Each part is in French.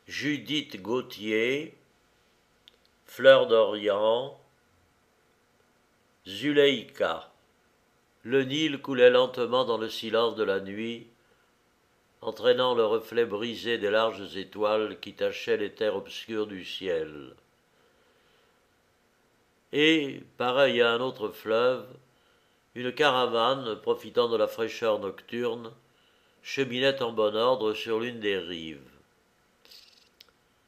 Judith Gauthier, Fleur d'Orient, Zuleïka. Le Nil coulait lentement dans le silence de la nuit, entraînant le reflet brisé des larges étoiles qui tachaient les terres obscures du ciel. Et, pareil à un autre fleuve, une caravane, profitant de la fraîcheur nocturne, cheminait en bon ordre sur l'une des rives.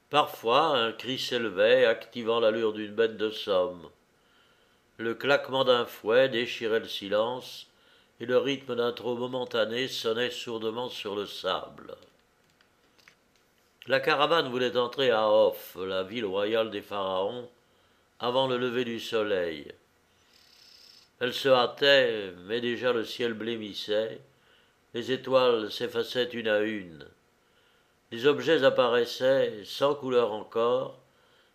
Parfois, un cri s'élevait, activant l'allure d'une bête de somme. Le claquement d'un fouet déchirait le silence, et le rythme d'un trot momentané sonnait sourdement sur le sable. La caravane voulait entrer à Oph, la ville royale des pharaons, avant le lever du soleil. Elle se hâtait, mais déjà le ciel blêmissait, les étoiles s'effaçaient une à une. Les objets apparaissaient, sans couleur encore,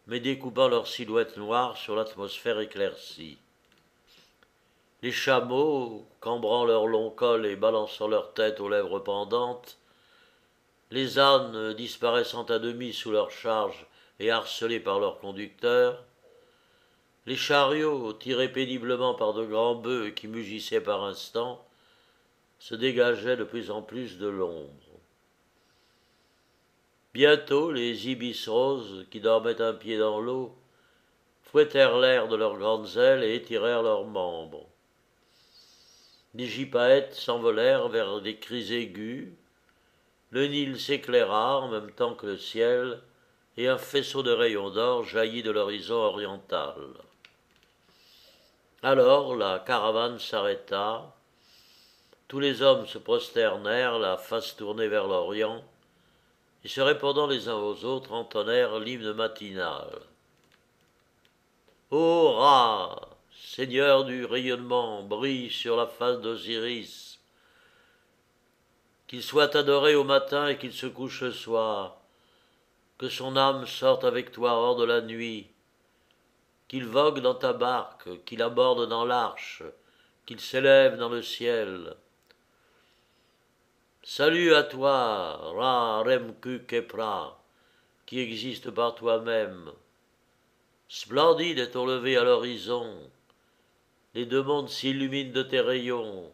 mais découpant leurs silhouettes noires sur l'atmosphère éclaircie. Les chameaux, cambrant leur long col et balançant leur tête aux lèvres pendantes, les ânes disparaissant à demi sous leur charge et harcelés par leurs conducteurs, les chariots, tirés péniblement par de grands bœufs qui mugissaient par instants, se dégageaient de plus en plus de l'ombre. Bientôt, les ibis roses, qui dormaient un pied dans l'eau, fouettèrent l'air de leurs grandes ailes et étirèrent leurs membres. Les gypaètes s'envolèrent vers des cris aigus, le Nil s'éclaira en même temps que le ciel, et un faisceau de rayons d'or jaillit de l'horizon oriental. Alors la caravane s'arrêta, tous les hommes se prosternèrent, la face tournée vers l'Orient, et se répondant les uns aux autres, entonnèrent l'hymne matinal. Ô Ra, Seigneur du rayonnement, brille sur la face d'Osiris, qu'il soit adoré au matin et qu'il se couche le soir, que son âme sorte avec toi hors de la nuit, qu'il vogue dans ta barque, qu'il aborde dans l'arche, qu'il s'élève dans le ciel. Salut à toi, Ra-Remku-Kepra, qui existe par toi-même. Splendide est ton lever à l'horizon. Les deux mondes s'illuminent de tes rayons.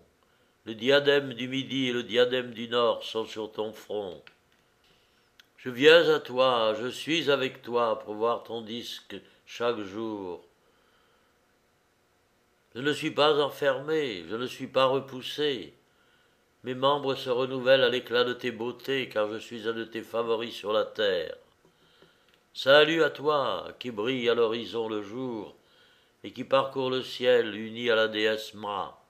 Le diadème du midi et le diadème du nord sont sur ton front. Je viens à toi, je suis avec toi pour voir ton disque chaque jour. Je ne suis pas enfermé, je ne suis pas repoussé. Mes membres se renouvellent à l'éclat de tes beautés, car je suis un de tes favoris sur la terre. Salut à toi, qui brille à l'horizon le jour, et qui parcourt le ciel, uni à la déesse Ma.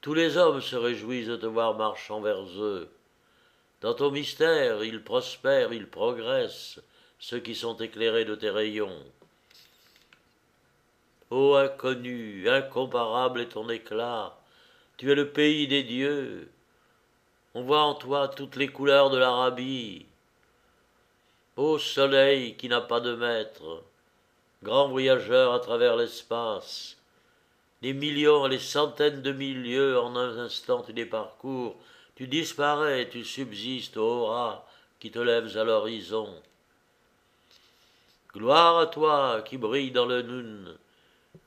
Tous les hommes se réjouissent de te voir marchant vers eux. Dans ton mystère, ils prospèrent, ils progressent, ceux qui sont éclairés de tes rayons. Ô inconnu, incomparable est ton éclat, tu es le pays des dieux. On voit en toi toutes les couleurs de l'Arabie. Ô soleil qui n'a pas de maître, grand voyageur à travers l'espace, les millions et les centaines de mille lieues en un instant tu les parcours, tu disparais, tu subsistes, ô Ra, qui te lèves à l'horizon. Gloire à toi qui brille dans le Nun,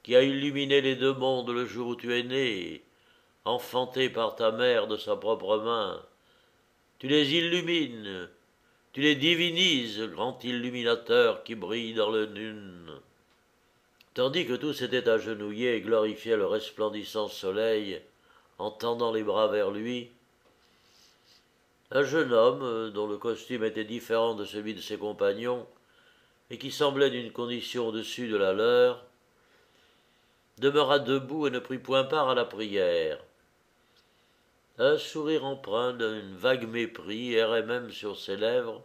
qui a illuminé les deux mondes le jour où tu es né, enfanté par ta mère de sa propre main. Tu les illumines, tu les divinises, grand illuminateur qui brille dans le Nun. Tandis que tous étaient agenouillés et glorifiaient le resplendissant soleil, en tendant les bras vers lui, un jeune homme, dont le costume était différent de celui de ses compagnons, et qui semblait d'une condition au-dessus de la leur, demeura debout et ne prit point part à la prière. Un sourire empreint d'un vague mépris errait même sur ses lèvres,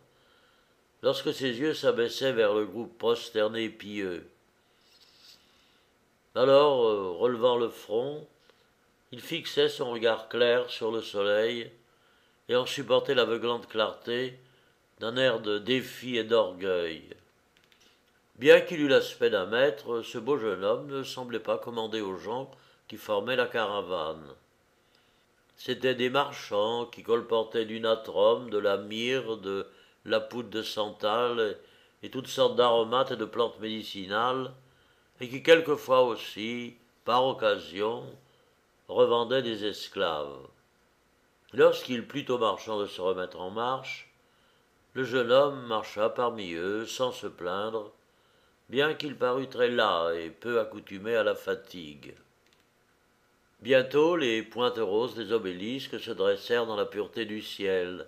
lorsque ses yeux s'abaissaient vers le groupe prosterné et pieux. Alors, relevant le front, il fixait son regard clair sur le soleil et en supportait l'aveuglante clarté d'un air de défi et d'orgueil. Bien qu'il eût l'aspect d'un maître, ce beau jeune homme ne semblait pas commander aux gens qui formaient la caravane. C'étaient des marchands qui colportaient du natrum, de la myrrhe, de la poudre de santal et toutes sortes d'aromates et de plantes médicinales, et qui quelquefois aussi, par occasion, revendait des esclaves. Lorsqu'il plut aux marchands de se remettre en marche, le jeune homme marcha parmi eux sans se plaindre, bien qu'il parût très las et peu accoutumé à la fatigue. Bientôt les pointes roses des obélisques se dressèrent dans la pureté du ciel.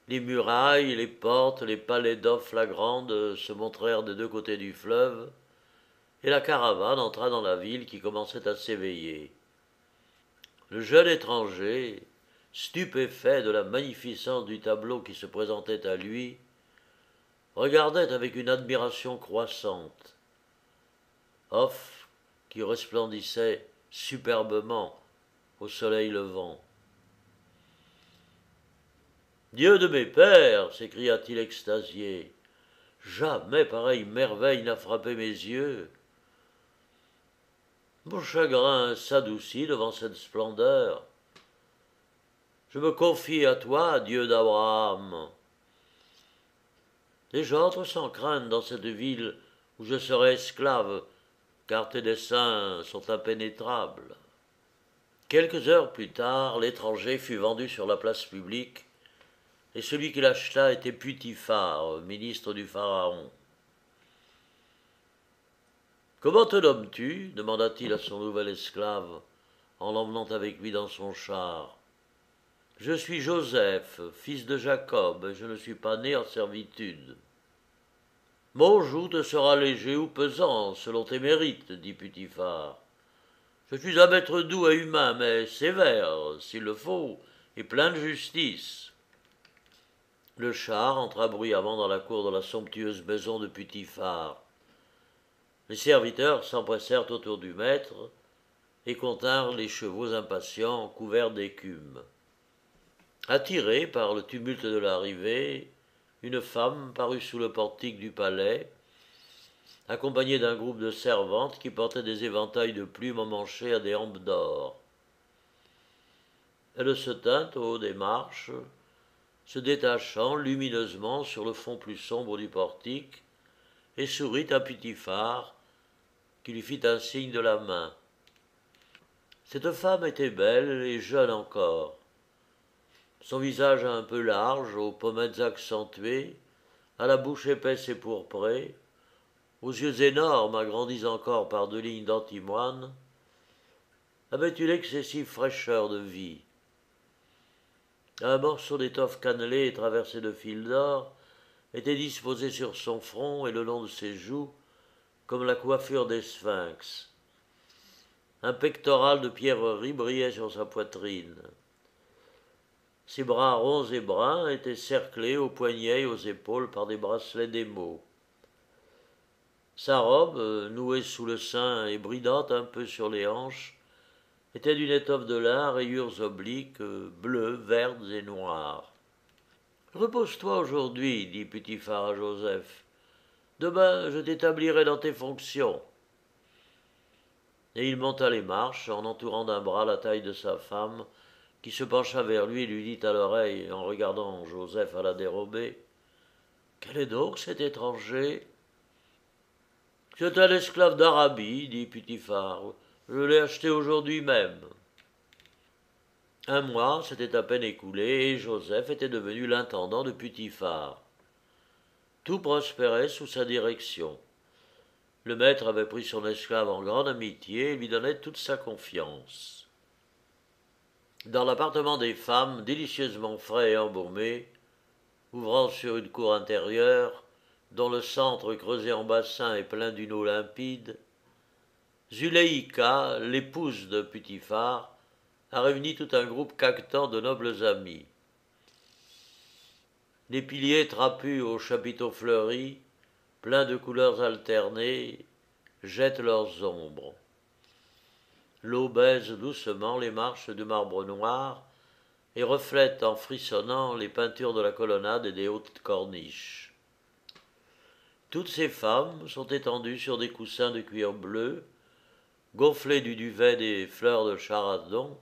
Les murailles, les portes, les palais d'offres flagrantes se montrèrent des deux côtés du fleuve, et la caravane entra dans la ville qui commençait à s'éveiller. Le jeune étranger, stupéfait de la magnificence du tableau qui se présentait à lui, regardait avec une admiration croissante Off, qui resplendissait superbement au soleil levant. Dieu de mes pères, s'écria-t-il extasié, jamais pareille merveille n'a frappé mes yeux. Mon chagrin s'adoucit devant cette splendeur. Je me confie à toi, Dieu d'Abraham. Et j'entre sans crainte dans cette ville où je serai esclave, car tes desseins sont impénétrables. Quelques heures plus tard, l'étranger fut vendu sur la place publique, et celui qui l'acheta était Putiphar, ministre du Pharaon. « Comment te nommes-tu » demanda-t-il à son nouvel esclave, en l'emmenant avec lui dans son char. « Je suis Joseph, fils de Jacob, et je ne suis pas né en servitude. »« Mon joug te sera léger ou pesant, selon tes mérites, dit Putiphar. Je suis un maître doux et humain, mais sévère, s'il le faut, et plein de justice. » Le char entra bruyamment dans la cour de la somptueuse maison de Putiphar. Les serviteurs s'empressèrent autour du maître et continrent les chevaux impatients couverts d'écume. Attirée par le tumulte de l'arrivée, une femme parut sous le portique du palais, accompagnée d'un groupe de servantes qui portaient des éventails de plumes emmanchés à des hampes d'or. Elle se tint au haut des marches, se détachant lumineusement sur le fond plus sombre du portique, et sourit à Putiphar, qui lui fit un signe de la main. Cette femme était belle et jeune encore. Son visage un peu large, aux pommettes accentuées, à la bouche épaisse et pourprée, aux yeux énormes agrandis encore par 2 lignes d'antimoine, avait une excessive fraîcheur de vie. Un morceau d'étoffe cannelée et traversé de fils d'or était disposé sur son front et le long de ses joues, comme la coiffure des sphinx. Un pectoral de pierreries brillait sur sa poitrine. Ses bras ronds et bruns étaient cerclés aux poignets et aux épaules par des bracelets d'émaux. Sa robe, nouée sous le sein et bridante un peu sur les hanches, était d'une étoffe de lin à rayures obliques, bleues, vertes et noires. « Repose-toi aujourd'hui, dit Putiphar à Joseph. Demain, je t'établirai dans tes fonctions. » Et il monta les marches en entourant d'un bras la taille de sa femme, qui se pencha vers lui et lui dit à l'oreille, en regardant Joseph à la dérobée, « Quel est donc cet étranger ?»« C'est un esclave d'Arabie, dit Putiphar. Je l'ai acheté aujourd'hui même. » Un mois s'était à peine écoulé et Joseph était devenu l'intendant de Putiphar. Tout prospérait sous sa direction. Le maître avait pris son esclave en grande amitié et lui donnait toute sa confiance. Dans l'appartement des femmes, délicieusement frais et embaumé, ouvrant sur une cour intérieure, dont le centre creusé en bassin est plein d'une eau limpide, Zuléika, l'épouse de Putiphar, a réuni tout un groupe caquetant de nobles amis. Les piliers trapus aux chapiteaux fleuris, pleins de couleurs alternées, jettent leurs ombres. L'eau baise doucement les marches de marbre noir et reflète en frissonnant les peintures de la colonnade et des hautes corniches. Toutes ces femmes sont étendues sur des coussins de cuir bleu, gonflés du duvet des fleurs de charadon,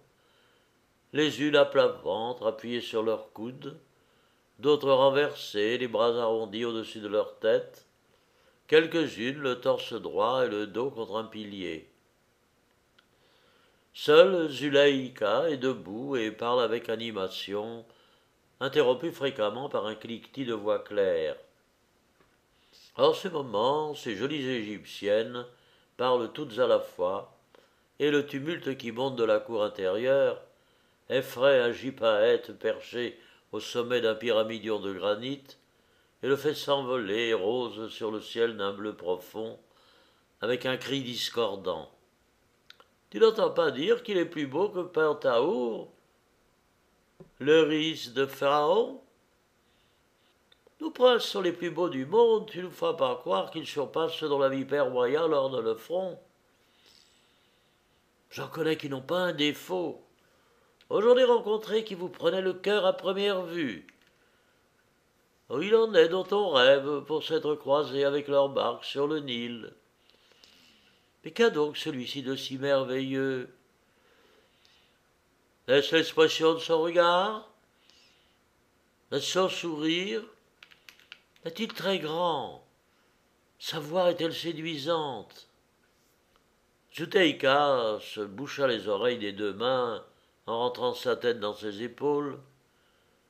les unes à plat ventre appuyées sur leurs coudes, d'autres renversées, les bras arrondis au-dessus de leur tête, quelques-unes le torse droit et le dos contre un pilier. Seule Zuleïka est debout et parle avec animation, interrompue fréquemment par un cliquetis de voix claire. En ce moment, ces jolies Égyptiennes parlent toutes à la fois, et le tumulte qui monte de la cour intérieure effraie un gypaète perché au sommet d'un pyramidion de granit et le fait s'envoler rose sur le ciel d'un bleu profond, avec un cri discordant. Tu n'entends pas dire qu'il est plus beau que Pentahour, le riche de Pharaon? Nos princes sont les plus beaux du monde, tu ne feras pas croire qu'ils surpassent ceux dont la vipère royale orne le front. J'en connais qui n'ont pas un défaut. J'en ai rencontré qui vous prenaient le cœur à première vue. Il en est dont on rêve pour s'être croisés avec leur barque sur le Nil. Mais qu'a donc celui-ci de si merveilleux? Est-ce l'expression de son regard? Est-ce son sourire? Est-il très grand? Sa voix est-elle séduisante? Zuteika se boucha les oreilles des deux mains en rentrant sa tête dans ses épaules,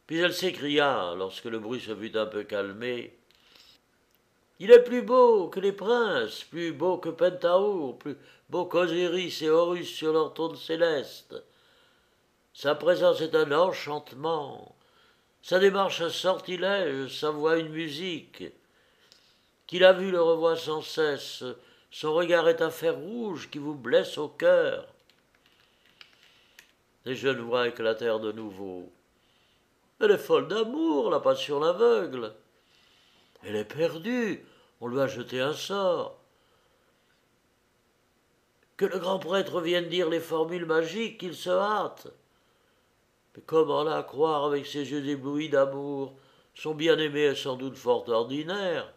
puis elle s'écria, lorsque le bruit se fut un peu calmé. Il est plus beau que les princes, plus beau que Pentahour, plus beau qu'Osiris et Horus sur leur trône céleste. Sa présence est un enchantement, sa démarche un sortilège, sa voix une musique. Qui l'a vu le revoit sans cesse, son regard est un fer rouge qui vous blesse au cœur. Les jeunes voix éclatèrent de nouveau. Elle est folle d'amour, la passion l'aveugle. Elle est perdue, on lui a jeté un sort. Que le grand prêtre vienne dire les formules magiques, qu'il se hâte. Mais comment la croire avec ses yeux éblouis d'amour? Son bien-aimé est sans doute fort ordinaire.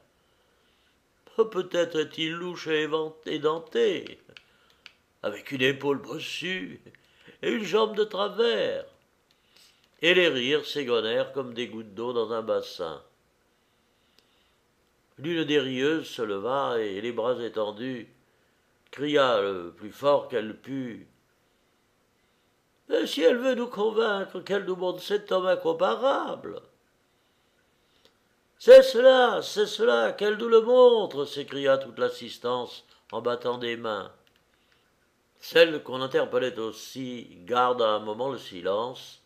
Peut-être est-il louche et édenté, avec une épaule bossue et une jambe de travers. Et les rires s'égrenèrent comme des gouttes d'eau dans un bassin. L'une des rieuses se leva et, les bras étendus, cria le plus fort qu'elle put. « Si elle veut nous convaincre, qu'elle nous montre cet homme incomparable. » C'est cela, qu'elle nous le montre, s'écria toute l'assistance en battant des mains. Celle qu'on interpellait aussi garda un moment le silence,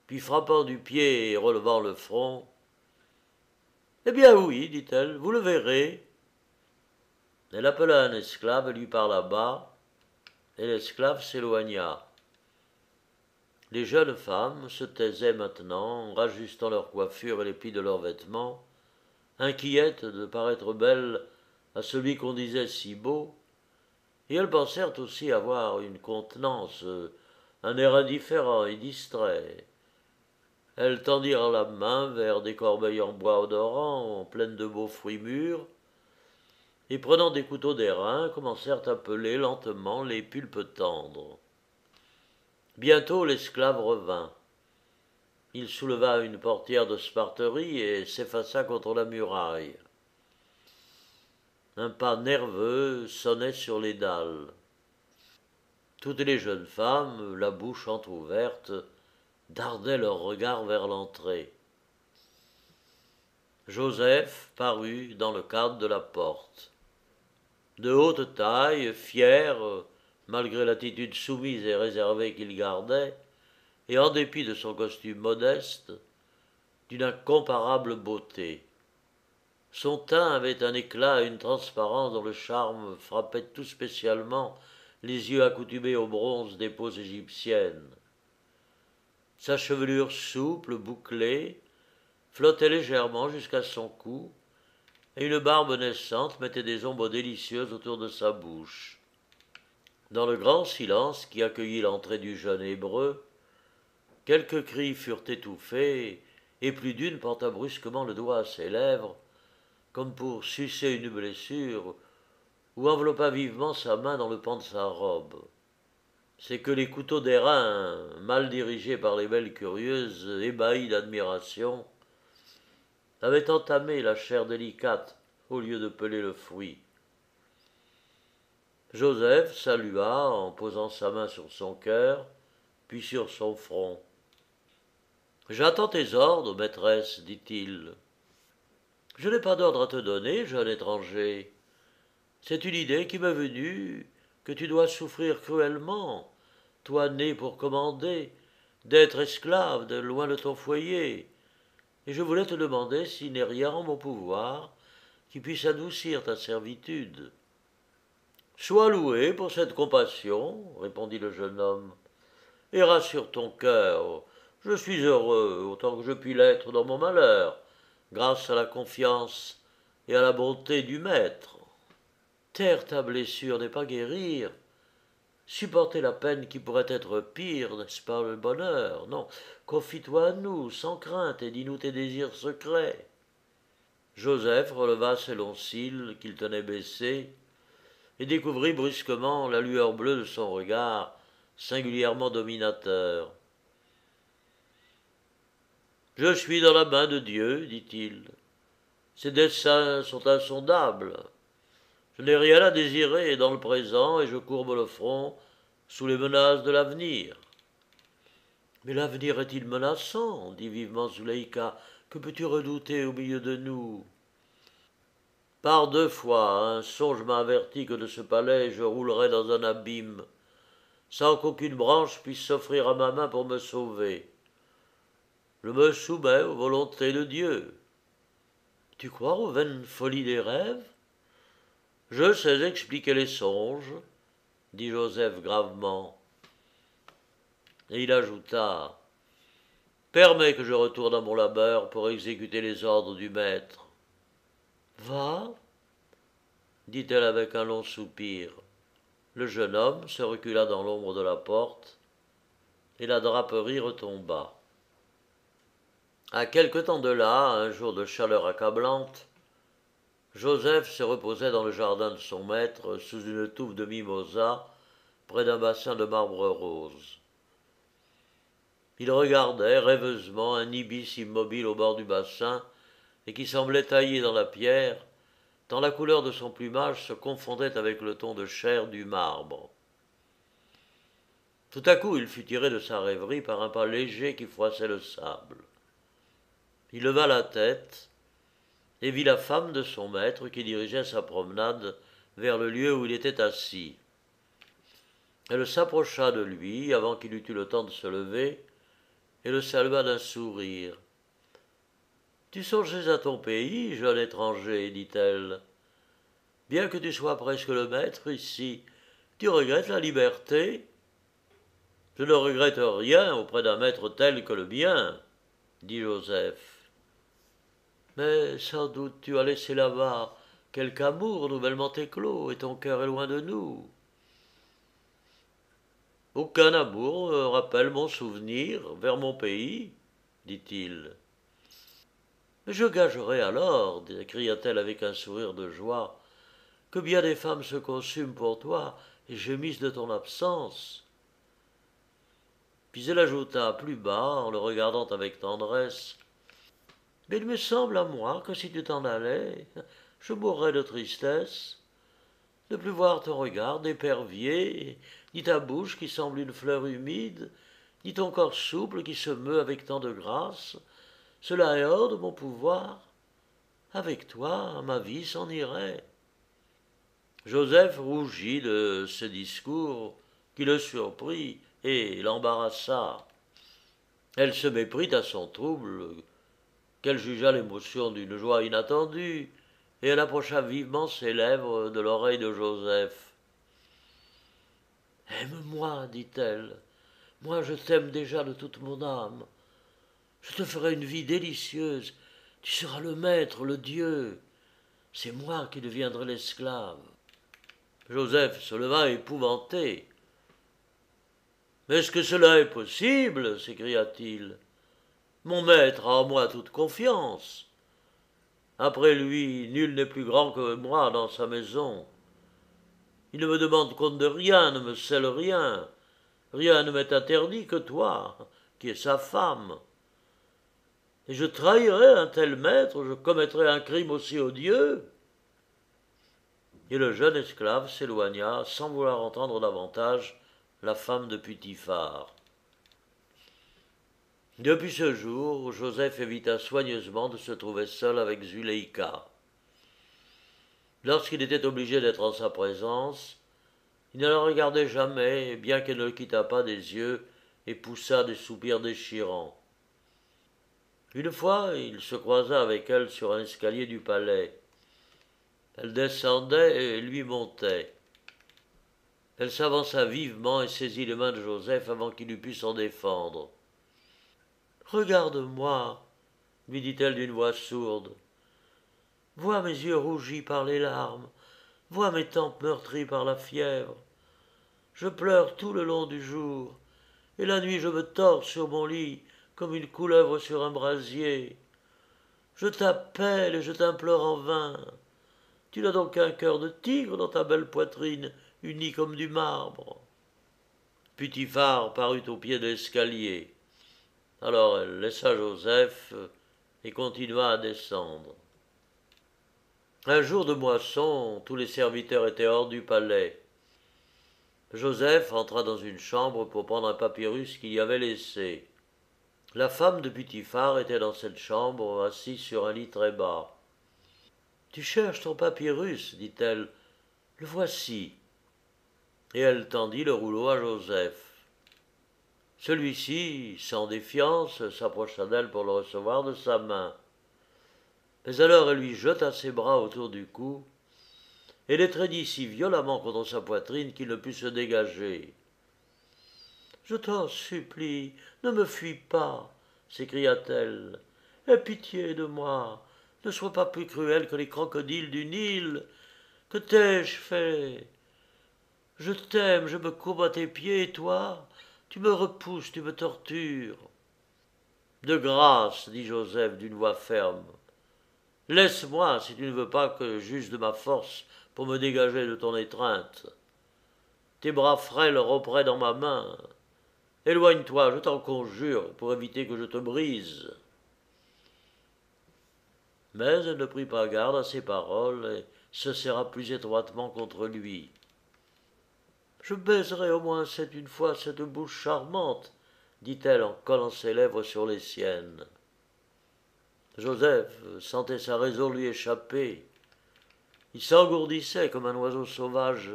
puis frappant du pied et relevant le front. Eh bien oui, dit-elle, vous le verrez. Elle appela un esclave et lui parla bas, et l'esclave s'éloigna. Les jeunes femmes se taisaient maintenant, rajustant leur coiffure et les plis de leurs vêtements, inquiètes de paraître belles à celui qu'on disait si beau, et elles pensèrent aussi avoir une contenance, un air indifférent et distrait. Elles tendirent la main vers des corbeilles en bois odorant, pleines de beaux fruits mûrs, et prenant des couteaux d'airain, commencèrent à peler lentement les pulpes tendres. Bientôt l'esclave revint. Il souleva une portière de sparterie et s'effaça contre la muraille. Un pas nerveux sonnait sur les dalles. Toutes les jeunes femmes, la bouche entr'ouverte, dardaient leurs regards vers l'entrée. Joseph parut dans le cadre de la porte. De haute taille, fier, malgré l'attitude soumise et réservée qu'il gardait, et en dépit de son costume modeste, d'une incomparable beauté. Son teint avait un éclat et une transparence dont le charme frappait tout spécialement les yeux accoutumés au bronze des peaux égyptiennes. Sa chevelure souple, bouclée, flottait légèrement jusqu'à son cou, et une barbe naissante mettait des ombres délicieuses autour de sa bouche. Dans le grand silence qui accueillit l'entrée du jeune hébreu, quelques cris furent étouffés, et plus d'une porta brusquement le doigt à ses lèvres, comme pour sucer une blessure, ou enveloppa vivement sa main dans le pan de sa robe. C'est que les couteaux d'airain, mal dirigés par les belles curieuses, ébahis d'admiration, avait entamé la chair délicate au lieu de peler le fruit. Joseph salua en posant sa main sur son cœur, puis sur son front. J'attends tes ordres, maîtresse, dit-il. Je n'ai pas d'ordre à te donner, jeune étranger. C'est une idée qui m'est venue que tu dois souffrir cruellement, toi né pour commander, d'être esclave de loin de ton foyer, et je voulais te demander s'il n'est rien en mon pouvoir qui puisse adoucir ta servitude. Sois loué pour cette compassion, répondit le jeune homme, et rassure ton cœur. Je suis heureux autant que je puis l'être dans mon malheur, grâce à la confiance et à la bonté du maître. Taire ta blessure n'est pas guérir. Supporter la peine qui pourrait être pire, n'est-ce pas le bonheur? Non, confie-toi à nous, sans crainte, et dis-nous tes désirs secrets. Joseph releva ses longs cils qu'il tenait baissés, et découvrit brusquement la lueur bleue de son regard, singulièrement dominateur. Je suis dans la main de Dieu, dit-il. Ses desseins sont insondables. Je n'ai rien à désirer dans le présent et je courbe le front sous les menaces de l'avenir. Mais l'avenir est-il menaçant? Dit vivement Zuleïka. Que peux-tu redouter au milieu de nous? Par 2 fois, un songe m'a averti que de ce palais je roulerais dans un abîme, sans qu'aucune branche puisse s'offrir à ma main pour me sauver. Je me soumets aux volontés de Dieu. Tu crois aux vaines folies des rêves? Je sais expliquer les songes, dit Joseph gravement. Et il ajouta, permets que je retourne à mon labeur pour exécuter les ordres du maître. Va, dit-elle avec un long soupir. Le jeune homme se recula dans l'ombre de la porte, et la draperie retomba. À quelque temps de là, un jour de chaleur accablante, Joseph se reposait dans le jardin de son maître, sous une touffe de mimosa, près d'un bassin de marbre rose. Il regardait rêveusement un ibis immobile au bord du bassin, et qui semblait taillé dans la pierre, tant la couleur de son plumage se confondait avec le ton de chair du marbre. Tout à coup, il fut tiré de sa rêverie par un pas léger qui froissait le sable. Il leva la tête et vit la femme de son maître qui dirigeait sa promenade vers le lieu où il était assis. Elle s'approcha de lui avant qu'il eût eu le temps de se lever et le salua d'un sourire. « Tu songeais à ton pays, jeune étranger, dit-elle. Bien que tu sois presque le maître ici, tu regrettes la liberté? Je ne regrette rien auprès d'un maître tel que le mien, dit Joseph. Mais sans doute tu as laissé là-bas quelque amour nouvellement éclos et ton cœur est loin de nous. Aucun amour ne rappelle mon souvenir vers mon pays, dit-il. Je gagerai alors, cria-t-elle avec un sourire de joie, que bien des femmes se consument pour toi et gémissent de ton absence. Puis elle ajouta plus bas, en le regardant avec tendresse, « Mais il me semble à moi que si tu t'en allais, je mourrais de tristesse. Ne plus voir ton regard d'épervier, ni ta bouche qui semble une fleur humide, ni ton corps souple qui se meut avec tant de grâce, cela est hors de mon pouvoir. Avec toi, ma vie s'en irait. » Joseph rougit de ce discours qui le surprit et l'embarrassa. Elle se méprit à son trouble, qu'elle jugea l'émotion d'une joie inattendue, et elle approcha vivement ses lèvres de l'oreille de Joseph. « Aime-moi, dit-elle, moi je t'aime déjà de toute mon âme. Je te ferai une vie délicieuse, tu seras le maître, le Dieu. C'est moi qui deviendrai l'esclave. » Joseph se leva épouvanté. « Mais est-ce que cela est possible ?» s'écria-t-il. « Mon maître a en moi toute confiance. Après lui, nul n'est plus grand que moi dans sa maison. Il ne me demande compte de rien, ne me scelle rien. Rien ne m'est interdit que toi, qui es sa femme. Et je trahirais un tel maître, je commettrais un crime aussi odieux. Et le jeune esclave s'éloigna, sans vouloir entendre davantage la femme de Putiphar. Depuis ce jour, Joseph évita soigneusement de se trouver seul avec Zuleïka. Lorsqu'il était obligé d'être en sa présence, il ne la regardait jamais, bien qu'elle ne le quittât pas des yeux et poussât des soupirs déchirants. Une fois, il se croisa avec elle sur un escalier du palais. Elle descendait et lui montait. Elle s'avança vivement et saisit les mains de Joseph avant qu'il eût pu s'en défendre. « Regarde-moi, lui dit-elle d'une voix sourde. Vois mes yeux rougis par les larmes, vois mes tempes meurtries par la fièvre. Je pleure tout le long du jour, et la nuit je me tords sur mon lit comme une couleuvre sur un brasier. Je t'appelle et je t'implore en vain. Tu n'as donc qu'un cœur de tigre dans ta belle poitrine, unie comme du marbre. » Putiphar parut au pied de l'escalier. Alors elle laissa Joseph et continua à descendre. Un jour de moisson, tous les serviteurs étaient hors du palais. Joseph entra dans une chambre pour prendre un papyrus qu'il y avait laissé. La femme de Putiphar était dans cette chambre, assise sur un lit très bas. « Tu cherches ton papyrus, dit-elle. Le voici. » Et elle tendit le rouleau à Joseph. Celui-ci, sans défiance, s'approcha d'elle pour le recevoir de sa main. Mais alors elle lui jeta ses bras autour du cou et l'étreignit si violemment contre sa poitrine qu'il ne put se dégager. « Je t'en supplie, ne me fuis pas, s'écria-t-elle. Aie pitié de moi, ne sois pas plus cruel que les crocodiles du Nil. Que t'ai-je fait? Je t'aime, je me courbe à tes pieds, et toi, tu me repousses, tu me tortures. » « De grâce, dit Joseph d'une voix ferme, laisse-moi si tu ne veux pas que j'use de ma force pour me dégager de ton étreinte. Tes bras frêles reprennent dans ma main. Éloigne-toi, je t'en conjure, pour éviter que je te brise. » Mais elle ne prit pas garde à ses paroles et se serra plus étroitement contre lui. « Je baiserai au moins une fois cette bouche charmante, dit-elle en collant ses lèvres sur les siennes. Joseph sentait sa raison lui échapper. Il s'engourdissait comme un oiseau sauvage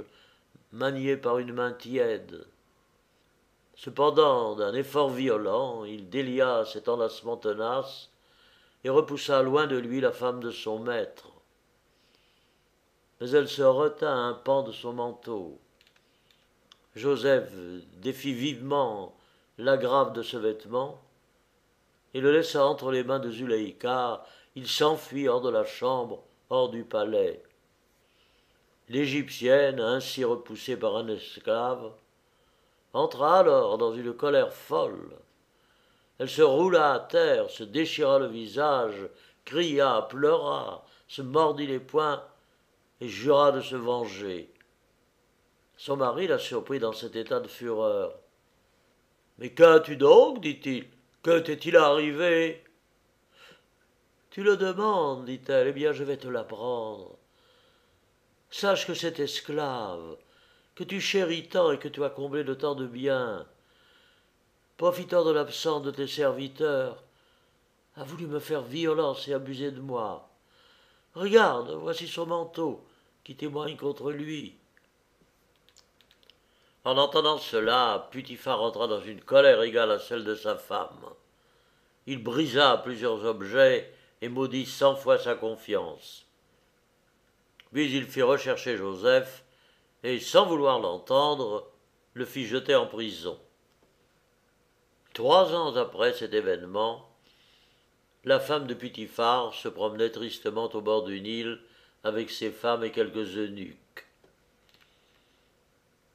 manié par une main tiède. Cependant, d'un effort violent, il délia cet enlacement tenace et repoussa loin de lui la femme de son maître. Mais elle se retint à un pan de son manteau. Joseph défit vivement l'agrave de ce vêtement et le laissa entre les mains de Zuleïka. Il s'enfuit hors de la chambre, hors du palais. L'Égyptienne, ainsi repoussée par un esclave, entra alors dans une colère folle. Elle se roula à terre, se déchira le visage, cria, pleura, se mordit les poings et jura de se venger. Son mari la surprit dans cet état de fureur. « Mais qu'as-tu donc, dit-il, que t'est-il arrivé ?»« Tu le demandes, dit-elle, eh bien je vais te l'apprendre. Sache que cet esclave, que tu chéris tant et que tu as comblé de tant de biens, profitant de l'absence de tes serviteurs, a voulu me faire violence et abuser de moi. Regarde, voici son manteau qui témoigne contre lui. » En entendant cela, Putiphar entra dans une colère égale à celle de sa femme. Il brisa plusieurs objets et maudit 100 fois sa confiance. Puis il fit rechercher Joseph et, sans vouloir l'entendre, le fit jeter en prison. 3 ans après cet événement, la femme de Putiphar se promenait tristement au bord du Nil avec ses femmes et quelques eunuques.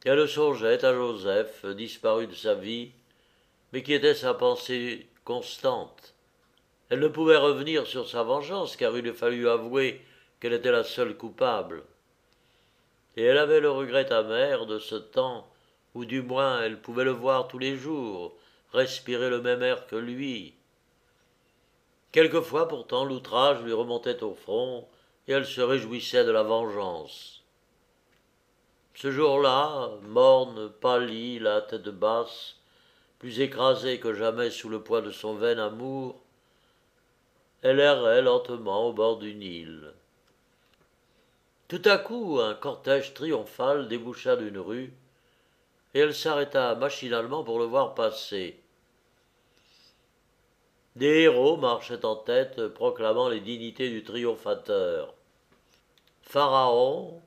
Elle songeait à Joseph, disparu de sa vie, mais qui était sa pensée constante. Elle ne pouvait revenir sur sa vengeance, car il lui fallut avouer qu'elle était la seule coupable. Et elle avait le regret amer de ce temps où du moins elle pouvait le voir tous les jours, respirer le même air que lui. Quelquefois pourtant l'outrage lui remontait au front, et elle se réjouissait de la vengeance. Ce jour-là, morne, pâlie, la tête basse, plus écrasée que jamais sous le poids de son vain amour, elle errait lentement au bord du Nil. Tout à coup, un cortège triomphal déboucha d'une rue, et elle s'arrêta machinalement pour le voir passer. Des héros marchaient en tête, proclamant les dignités du triomphateur. Pharaon,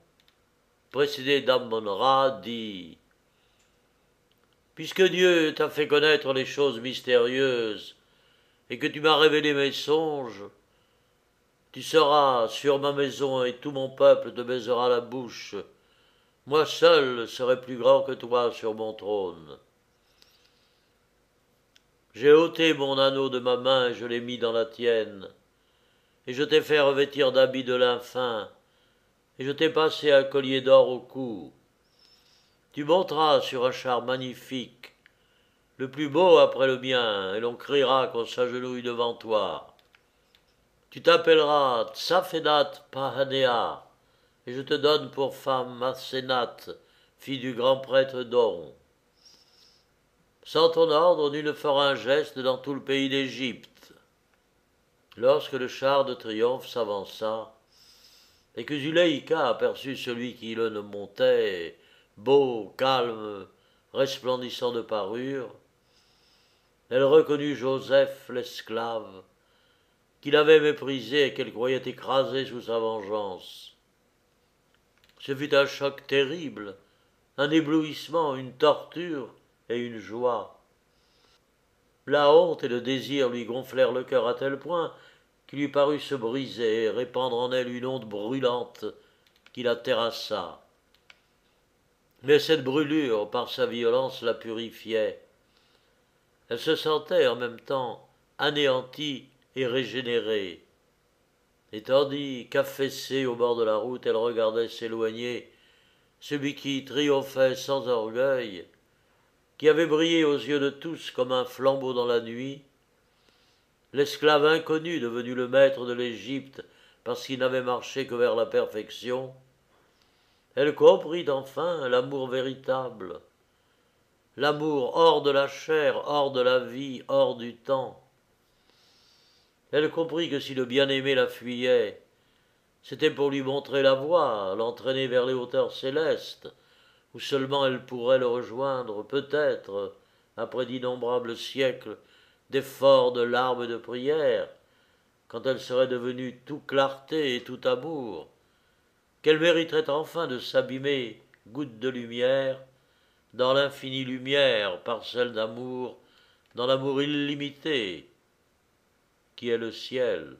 précédé d'Ammon-Ra, dit « Puisque Dieu t'a fait connaître les choses mystérieuses et que tu m'as révélé mes songes, tu seras sur ma maison et tout mon peuple te baisera la bouche. Moi seul serai plus grand que toi sur mon trône. J'ai ôté mon anneau de ma main et je l'ai mis dans la tienne, et je t'ai fait revêtir d'habits de lin fin, et je t'ai passé un collier d'or au cou. Tu monteras sur un char magnifique, le plus beau après le mien, et l'on criera qu'on s'agenouille devant toi. Tu t'appelleras Tsafenat Pahanea, et je te donne pour femme Massénate, fille du grand prêtre d'On. Sans ton ordre, nul ne fera un geste dans tout le pays d'Égypte. » Lorsque le char de triomphe s'avança, et que Zuleïka aperçut celui qui le montait, beau, calme, resplendissant de parure, elle reconnut Joseph, l'esclave, qu'il avait méprisé et qu'elle croyait écrasé sous sa vengeance. Ce fut un choc terrible, un éblouissement, une torture et une joie. La honte et le désir lui gonflèrent le cœur à tel point qu'il lui parut se briser et répandre en elle une onde brûlante qui la terrassa. Mais cette brûlure, par sa violence, la purifiait. Elle se sentait en même temps anéantie et régénérée. Et tandis qu'affaissée au bord de la route, elle regardait s'éloigner celui qui triomphait sans orgueil, qui avait brillé aux yeux de tous comme un flambeau dans la nuit, l'esclave inconnu devenu le maître de l'Égypte parce qu'il n'avait marché que vers la perfection, elle comprit enfin l'amour véritable, l'amour hors de la chair, hors de la vie, hors du temps. Elle comprit que si le bien-aimé la fuyait, c'était pour lui montrer la voie, l'entraîner vers les hauteurs célestes, où seulement elle pourrait le rejoindre, peut-être, après d'innombrables siècles d'efforts, de larmes et de prières, quand elle serait devenue tout clarté et tout amour, qu'elle mériterait enfin de s'abîmer, goutte de lumière, dans l'infinie lumière, parcelle d'amour, dans l'amour illimité, qui est le ciel.